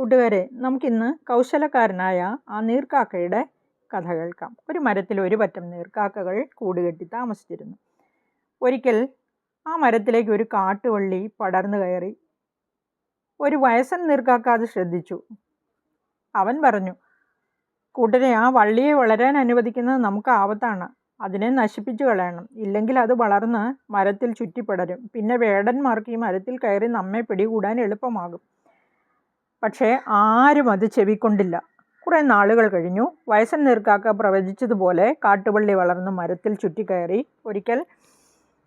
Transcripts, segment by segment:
കൂട്ടുകാരെ, നമുക്കിന്ന് കൗശലക്കാരനായ ആ നീർക്കാക്കയുടെ കഥ കേൾക്കാം. ഒരു മരത്തിൽ ഒരു പറ്റം നീർക്കാക്കകൾ കൂടുകെട്ടി താമസിച്ചിരുന്നു. ഒരിക്കൽ ആ മരത്തിലേക്ക് ഒരു കാട്ടുവള്ളി പടർന്നു കയറി. ഒരു വയസ്സൻ നീർക്കാക്ക അത് ശ്രദ്ധിച്ചു. അവൻ പറഞ്ഞു, കൂട്ടരെ, ആ വള്ളിയെ വളരാൻ അനുവദിക്കുന്നത് നമുക്ക് ആപത്താണ്. അതിനെ നശിപ്പിച്ചു കളയണം. ഇല്ലെങ്കിൽ അത് വളർന്ന് മരത്തിൽ ചുറ്റിപ്പടരും. പിന്നെ വേടന്മാർക്ക് ഈ മരത്തിൽ കയറി നമ്മെ പിടികൂടാൻ എളുപ്പമാകും. പക്ഷേ ആരും അത് ചെവിക്കൊണ്ടില്ല. കുറേ നാളുകൾ കഴിഞ്ഞു. വയസ്സൻ നീർക്കാക്ക പ്രവചിച്ചതുപോലെ കാട്ടുവള്ളി വളർന്ന് മരത്തിൽ ചുറ്റിക്കയറി. ഒരിക്കൽ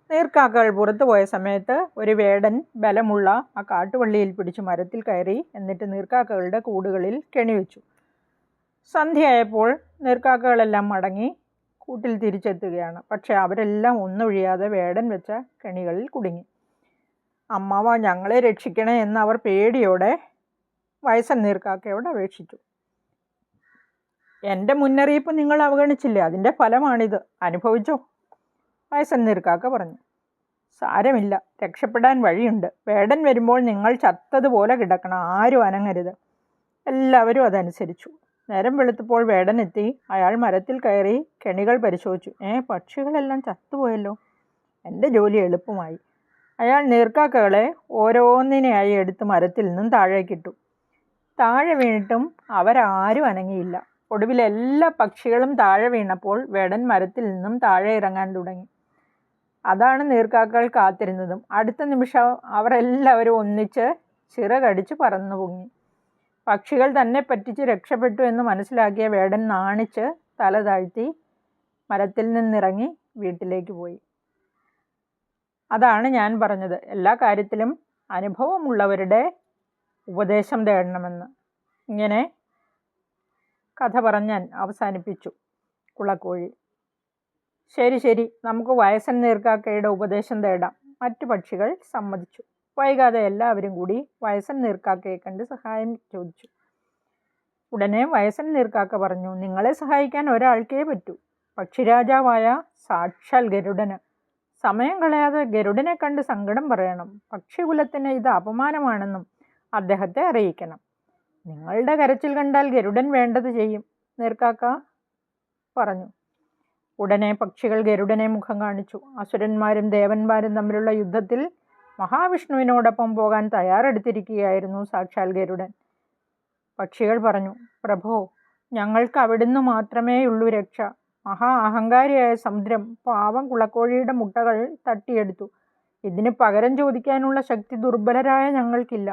നീർക്കാക്കകൾ പുറത്തു പോയ സമയത്ത് ഒരു വേടൻ ബലമുള്ള ആ കാട്ടുവള്ളിയിൽ പിടിച്ച് മരത്തിൽ കയറി. എന്നിട്ട് നീർക്കാക്കകളുടെ കൂടുകളിൽ കെണിവെച്ചു. സന്ധ്യയായപ്പോൾ നീർക്കാക്കകളെല്ലാം മടങ്ങി കൂട്ടിൽ തിരിച്ചെത്തുകയാണ്. പക്ഷേ അവരെല്ലാം ഒന്നൊഴിയാതെ വേടൻ വെച്ച കെണികളിൽ കുടുങ്ങി. അമ്മാവ, ഞങ്ങളെ രക്ഷിക്കണേ എന്ന് അവർ പേടിയോടെ വയസ്സൻ നീർക്കാക്കയോട് അപേക്ഷിച്ചു. എൻ്റെ മുന്നറിയിപ്പ് നിങ്ങൾ അവഗണിച്ചില്ലേ, അതിൻ്റെ ഫലമാണിത്. അനുഭവിച്ചോ? വയസ്സൻ നീർക്കാക്ക പറഞ്ഞു. സാരമില്ല, രക്ഷപ്പെടാൻ വഴിയുണ്ട്. വേടൻ വരുമ്പോൾ നിങ്ങൾ ചത്തതുപോലെ കിടക്കണം, ആരും അനങ്ങരുത്. എല്ലാവരും അതനുസരിച്ചു. നേരം വെളുത്തപ്പോൾ വേടൻ എത്തി. അയാൾ മരത്തിൽ കയറി കെണികൾ പരിശോധിച്ചു. പക്ഷികളെല്ലാം ചത്തുപോയല്ലോ. എൻ്റെ ജോലി എളുപ്പമായി. അയാൾ നീർക്കാക്കകളെ ഓരോന്നിനെയായി എടുത്ത് മരത്തിൽ നിന്നും താഴേക്കിട്ടു. താഴെ വീണിട്ടും അവരാരും അനങ്ങിയില്ല. ഒടുവിൽ എല്ലാ പക്ഷികളും താഴെ വീണപ്പോൾ വേടൻ മരത്തിൽ നിന്നും താഴെ ഇറങ്ങാൻ തുടങ്ങി. അതാണ് നീർക്കാക്കകൾ കാത്തിരുന്നതും. അടുത്ത നിമിഷം അവരെല്ലാവരും ഒന്നിച്ച് ചിറകടിച്ച് പറന്നു പൊങ്ങി. പക്ഷികൾ തന്നെ പറ്റിച്ച് രക്ഷപ്പെട്ടു എന്ന് മനസ്സിലാക്കിയ വേടൻ നാണിച്ച് തല താഴ്ത്തി മരത്തിൽ നിന്നിറങ്ങി വീട്ടിലേക്ക് പോയി. അതാണ് ഞാൻ പറഞ്ഞത്, എല്ലാ കാര്യത്തിലും അനുഭവമുള്ളവരുടെ ഉപദേശം തേടണമെന്ന്. ഇങ്ങനെ കഥ പറഞ്ഞാൻ അവസാനിപ്പിച്ചു കുളക്കോഴി. ശരി, നമുക്ക് വയസ്സൻ നീർക്കാക്കയുടെ ഉപദേശം തേടാം. മറ്റു പക്ഷികൾ സമ്മതിച്ചു. വൈകാതെ എല്ലാവരും കൂടി വയസ്സൻ നീർക്കാക്കയെ കണ്ട് സഹായം ചോദിച്ചു. ഉടനെ വയസ്സൻ നീർക്കാക്ക പറഞ്ഞു, നിങ്ങളെ സഹായിക്കാൻ ഒരാൾക്കേ പറ്റൂ. പക്ഷിരാജാവായ സാക്ഷാൽ ഗരുഡന്. സമയം കളയാതെ ഗരുഡനെ കണ്ട് സങ്കടം പറയണം. പക്ഷികുലത്തിന് ഇത് അപമാനമാണെന്നും അദ്ദേഹത്തെ അറിയിക്കണം. നിങ്ങളുടെ കരച്ചിൽ കണ്ടാൽ ഗരുഡൻ വേണ്ടത് ചെയ്യും, നീർക്കാക്ക പറഞ്ഞു. ഉടനെ പക്ഷികൾ ഗരുഡനെ മുഖം കാണിച്ചു. അസുരന്മാരും ദേവന്മാരും തമ്മിലുള്ള യുദ്ധത്തിൽ മഹാവിഷ്ണുവിനോടൊപ്പം പോകാൻ തയ്യാറെടുത്തിരിക്കുകയായിരുന്നു സാക്ഷാൽ ഗരുഡൻ. പക്ഷികൾ പറഞ്ഞു, പ്രഭോ, ഞങ്ങൾക്ക് അവിടുന്ന് മാത്രമേയുള്ളൂ രക്ഷ. മഹാ അഹങ്കാരിയായ സമുദ്രം പാവം കുളക്കോഴിയുടെ മുട്ടകൾ തട്ടിയെടുത്തു. ഇതിന് പകരം ചോദിക്കാനുള്ള ശക്തി ദുർബലരായ ഞങ്ങൾക്കില്ല.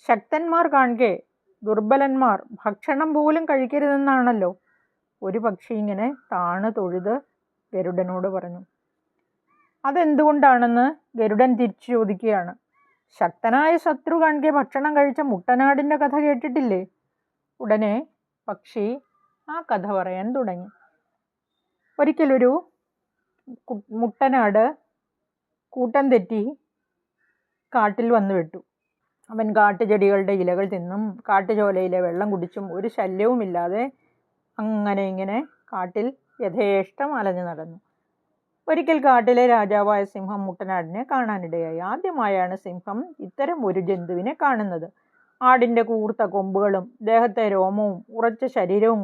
ശക്തന്മാർ കാണുകെ ദുർബലന്മാർ ഭക്ഷണം പോലും കഴിക്കരുതെന്നാണല്ലോ. ഒരു പക്ഷി ഇങ്ങനെ താണു തൊഴുത് ഗരുഡനോട് പറഞ്ഞു. അതെന്തുകൊണ്ടാണെന്ന് ഗരുഡൻ തിരിച്ചു ചോദിക്കുകയാണ്. ശക്തനായ ശത്രു കാണുകെ ഭക്ഷണം കഴിച്ച മുട്ടനാടിൻ്റെ കഥ കേട്ടിട്ടില്ലേ? ഉടനെ പക്ഷി ആ കഥ പറയാൻ തുടങ്ങി. ഒരിക്കലൊരു മുട്ടനാട് കൂട്ടം തെറ്റി കാട്ടിൽ വന്നു വിട്ടു. അവൻ കാട്ടുചെടികളുടെ ഇലകൾ തിന്നും കാട്ടുചോലയിലെ വെള്ളം കുടിച്ചും ഒരു ശല്യവുമില്ലാതെ ഇങ്ങനെ കാട്ടിൽ യഥേഷ്ടം അലഞ്ഞു നടന്നു. ഒരിക്കൽ കാട്ടിലെ രാജാവായ സിംഹം മുട്ടനാടിനെ കാണാനിടയായി. ആദ്യമായാണ് സിംഹം ഇത്തരം ഒരു ജന്തുവിനെ കാണുന്നത്. ആടിൻ്റെ കൂർത്ത കൊമ്പുകളും ദേഹത്തെ രോമവും ഉറച്ച ശരീരവും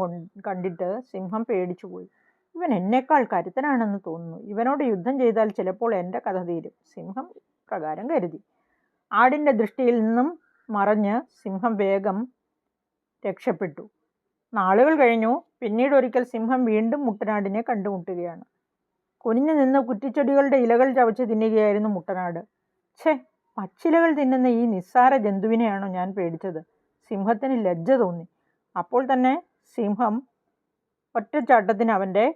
കണ്ടിട്ട് സിംഹം പേടിച്ചുപോയി. ഇവൻ എന്നേക്കാൾ കരുത്തനാണെന്ന് തോന്നുന്നു. ഇവനോട് യുദ്ധം ചെയ്താൽ ചിലപ്പോൾ എൻ്റെ കഥ തീരും, സിംഹം പ്രകാരം കരുതി. ആടിൻ്റെ ദൃഷ്ടിയിൽ നിന്നും മറഞ്ഞ് സിംഹം വേഗം രക്ഷപ്പെട്ടു. നാളുകൾ കഴിഞ്ഞു. പിന്നീട് ഒരിക്കൽ സിംഹം വീണ്ടും മുട്ടനാടിനെ കണ്ടുമുട്ടുകയാണ്. കുനിഞ്ഞു നിന്ന് കുറ്റിച്ചെടികളുടെ ഇലകൾ ചവച്ച് തിന്നുകയായിരുന്നു മുട്ടനാട്. പച്ചിലകൾ തിന്നുന്ന ഈ നിസ്സാര ജന്തുവിനെയാണോ ഞാൻ പേടിച്ചത്? സിംഹത്തിന് ലജ്ജ തോന്നി. അപ്പോൾ തന്നെ സിംഹം ഒറ്റച്ചാട്ടത്തിന് അവൻ്റെ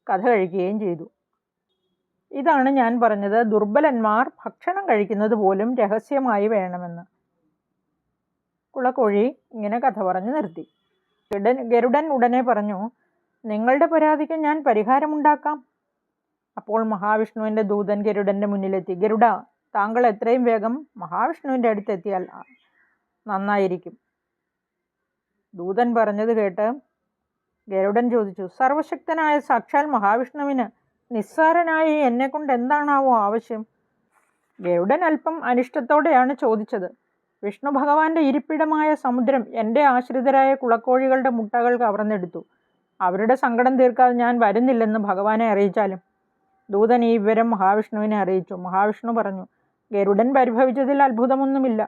കഥ കഴിക്കുകയും ചെയ്തു. ഇതാണ് ഞാൻ പറഞ്ഞത്, ദുർബലന്മാർ ഭക്ഷണം കഴിക്കുന്നത് പോലും രഹസ്യമായി വേണമെന്ന്. കുളക്കോഴി ഇങ്ങനെ കഥ പറഞ്ഞു നിർത്തി. ഗരുഡൻ ഉടനെ പറഞ്ഞു, നിങ്ങളുടെ പരാതിക്ക് ഞാൻ പരിഹാരമുണ്ടാക്കാം. അപ്പോൾ മഹാവിഷ്ണുവിൻ്റെ ദൂതൻ ഗരുഡൻ്റെ മുന്നിലെത്തി. ഗരുഡ, താങ്കൾ എത്രയും വേഗം മഹാവിഷ്ണുവിൻ്റെ അടുത്തെത്തിയാൽ നന്നായിരിക്കും. ദൂതൻ പറഞ്ഞത് കേട്ട് ഗരുഡൻ ചോദിച്ചു, സർവശക്തനായ സാക്ഷാൽ മഹാവിഷ്ണുവിന് നിസ്സാരനായി എന്നെക്കൊണ്ട് എന്താണാവോ ആവശ്യം? ഗരുഡൻ അല്പം അനിഷ്ടത്തോടെയാണ് ചോദിച്ചത്. വിഷ്ണു ഭഗവാന്റെ ഇരിപ്പിടമായ സമുദ്രം എൻ്റെ ആശ്രിതരായ കുളക്കോഴികളുടെ മുട്ടകൾ കവർന്നെടുത്തു. അവരുടെ സങ്കടം തീർക്കാതെ ഞാൻ വരുന്നില്ലെന്ന് ഭഗവാനെ അറിയിച്ചാലും. ദൂതൻ ഈ വിവരം മഹാവിഷ്ണുവിനെ അറിയിച്ചു. മഹാവിഷ്ണു പറഞ്ഞു, ഗരുഡൻ പരിഭവിച്ചതിൽ അത്ഭുതമൊന്നുമില്ല.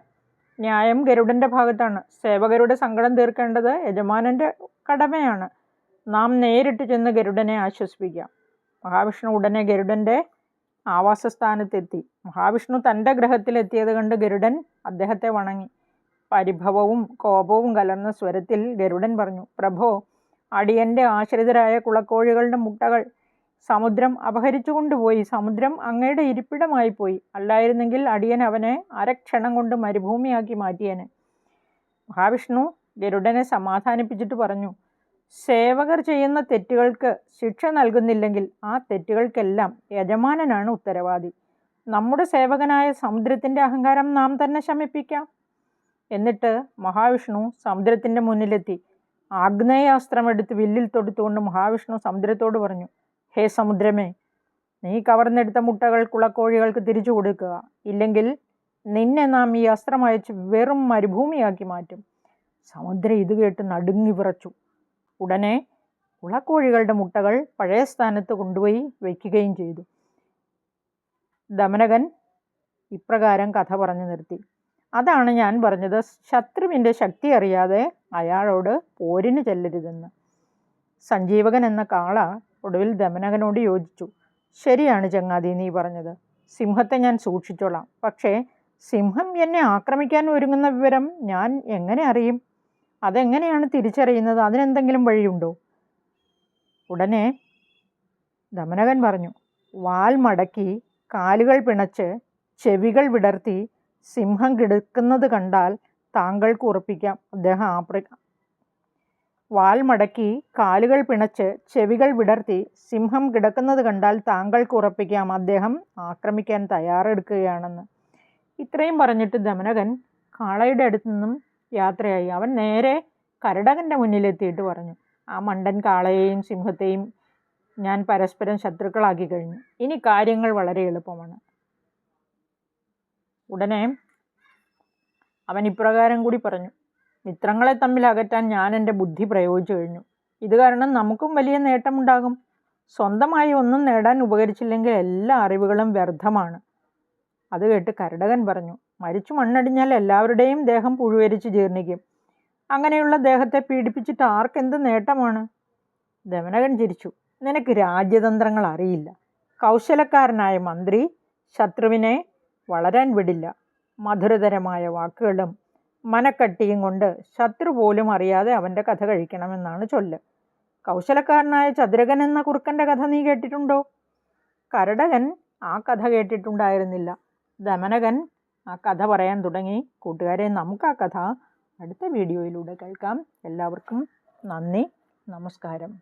ന്യായം ഗരുഡൻ്റെ ഭാഗത്താണ്. സേവകരുടെ സങ്കടം തീർക്കേണ്ടത് യജമാനൻ്റെ കടമയാണ്. നാം നേരിട്ട് ചെന്ന് ഗരുഡനെ ആശ്വസിപ്പിക്കാം. മഹാവിഷ്ണു ഉടനെ ഗരുഡൻ്റെ ആവാസസ്ഥാനത്തെത്തി. മഹാവിഷ്ണു തൻ്റെ ഗ്രഹത്തിലെത്തിയത് കണ്ട് ഗരുഡൻ അദ്ദേഹത്തെ വണങ്ങി. പരിഭവവും കോപവും കലർന്ന സ്വരത്തിൽ ഗരുഡൻ പറഞ്ഞു, പ്രഭോ, അടിയൻ്റെ ആശ്രിതരായ കുളക്കോഴികളുടെ മുട്ടകൾ സമുദ്രം അപഹരിച്ചു കൊണ്ടുപോയി. സമുദ്രം അങ്ങയുടെ ഇരിപ്പിടമായിപ്പോയി. അല്ലായിരുന്നെങ്കിൽ അടിയൻ അവനെ അരക്ഷണം കൊണ്ട് മരുഭൂമിയാക്കി മാറ്റിയേനെ. മഹാവിഷ്ണു ഗരുഡനെ സമാധാനിപ്പിച്ചിട്ട് പറഞ്ഞു, സേവകർ ചെയ്യുന്ന തെറ്റുകൾക്ക് ശിക്ഷ നൽകുന്നില്ലെങ്കിൽ ആ തെറ്റുകൾക്കെല്ലാം യജമാനനാണ് ഉത്തരവാദി. നമ്മുടെ സേവകനായ സമുദ്രത്തിൻ്റെ അഹങ്കാരം നാം തന്നെ ശമിപ്പിക്കാം. എന്നിട്ട് മഹാവിഷ്ണു സമുദ്രത്തിൻ്റെ മുന്നിലെത്തി. ആഗ്നേയാസ്ത്രമെടുത്ത് വില്ലിൽ തൊടുത്തുകൊണ്ട് മഹാവിഷ്ണു സമുദ്രത്തോട് പറഞ്ഞു, ഹേ സമുദ്രമേ, നീ കവർന്നെടുത്ത മുട്ടകൾ കുളക്കോഴികൾക്ക് തിരിച്ചു കൊടുക്കുക. ഇല്ലെങ്കിൽ നിന്നെ നാം ഈ അസ്ത്രം അയച്ച് വെറും മരുഭൂമിയാക്കി മാറ്റും. സമുദ്രം ഇത് കേട്ട് നടുങ്ങി വിറച്ചു. ഉടനെ കുളക്കോഴികളുടെ മുട്ടകൾ പഴയ സ്ഥാനത്ത് കൊണ്ടുപോയി വയ്ക്കുകയും ചെയ്തു. ദമനകൻ ഇപ്രകാരം കഥ പറഞ്ഞു നിർത്തി. അതാണ് ഞാൻ പറഞ്ഞത്, ശത്രുവിൻ്റെ ശക്തി അറിയാതെ അയാളോട് പോരിന് ചെല്ലരുതെന്ന്. സഞ്ജീവകൻ എന്ന കാള ഒടുവിൽ ദമനകനോട് യോജിച്ചു. ശരിയാണ് ചങ്ങാതി നീ പറഞ്ഞത്. സിംഹത്തെ ഞാൻ സൂക്ഷിച്ചോളാം. പക്ഷേ സിംഹം എന്നെ ആക്രമിക്കാൻ ഒരുങ്ങുന്ന വിവരം ഞാൻ എങ്ങനെ അറിയും? അതെങ്ങനെയാണ് തിരിച്ചറിയുന്നത്? അതിനെന്തെങ്കിലും വഴിയുണ്ടോ? ഉടനെ ദമനകൻ പറഞ്ഞു, വാൽ മടക്കി കാലുകൾ പിണച്ച് ചെവികൾ വിടർത്തി സിംഹം കിടക്കുന്നത് കണ്ടാൽ താങ്കൾക്ക് ഉറപ്പിക്കാം അദ്ദേഹം വാൽ മടക്കി കാലുകൾ പിണച്ച് ചെവികൾ വിടർത്തി സിംഹം കിടക്കുന്നത് കണ്ടാൽ താങ്കൾക്ക് ഉറപ്പിക്കാം അദ്ദേഹം ആക്രമിക്കാൻ തയ്യാറെടുക്കുകയാണെന്ന്. ഇത്രയും പറഞ്ഞിട്ട് ദമനകൻ കാളയുടെ അടുത്തു നിന്നും യാത്രയായി. അവൻ നേരെ കരടകൻ്റെ മുന്നിലെത്തിയിട്ട് പറഞ്ഞു, ആ മണ്ടൻ കാളയെയും സിംഹത്തെയും ഞാൻ പരസ്പരം ശത്രുക്കളാക്കി കഴിഞ്ഞു. ഇനി കാര്യങ്ങൾ വളരെ എളുപ്പമാണ്. ഉടനെ അവൻ ഇപ്രകാരം കൂടി പറഞ്ഞു, മിത്രങ്ങളെ തമ്മിൽ അകറ്റാൻ ഞാൻ എൻ്റെ ബുദ്ധി പ്രയോഗിച്ചു കഴിഞ്ഞു. ഇത് കാരണം നമുക്കും വലിയ നേട്ടമുണ്ടാകും. സ്വന്തമായി ഒന്നും നേടാൻ ഉപകരിച്ചില്ലെങ്കിൽ എല്ലാ അറിവുകളും വ്യർത്ഥമാണ്. അത് കേട്ട് കരടകൻ പറഞ്ഞു, മരിച്ചു മണ്ണടിഞ്ഞാൽ എല്ലാവരുടെയും ദേഹം പുഴുവരിച്ച് ജീർണിക്കും. അങ്ങനെയുള്ള ദേഹത്തെ പീഡിപ്പിച്ചിട്ട് ആർക്കെന്ത് നേട്ടമാണ്? ദമനകൻ ചിരിച്ചു. നിനക്ക് രാജ്യതന്ത്രങ്ങൾ അറിയില്ല. കൗശലക്കാരനായ മന്ത്രി ശത്രുവിനെ വളരാൻ വിടില്ല. മധുരതരമായ വാക്കുകളും മനക്കട്ടിയും കൊണ്ട് ശത്രു പോലും അറിയാതെ അവൻ്റെ കഥ കഴിക്കണമെന്നാണ് ചൊല്ല്. കൗശലക്കാരനായ ചതുരകൻ എന്ന കുറുക്കൻ്റെ കഥ നീ കേട്ടിട്ടുണ്ടോ? കരടകൻ ആ കഥ കേട്ടിട്ടുണ്ടായിരുന്നില്ല. ദമനകൻ ആ കഥ പറയാൻ തുടങ്ങി. കൂട്ടുകാരെ, നമുക്ക് ആ കഥ അടുത്ത വീഡിയോയിലൂടെ കേൾക്കാം. എല്ലാവർക്കും നന്ദി, നമസ്കാരം.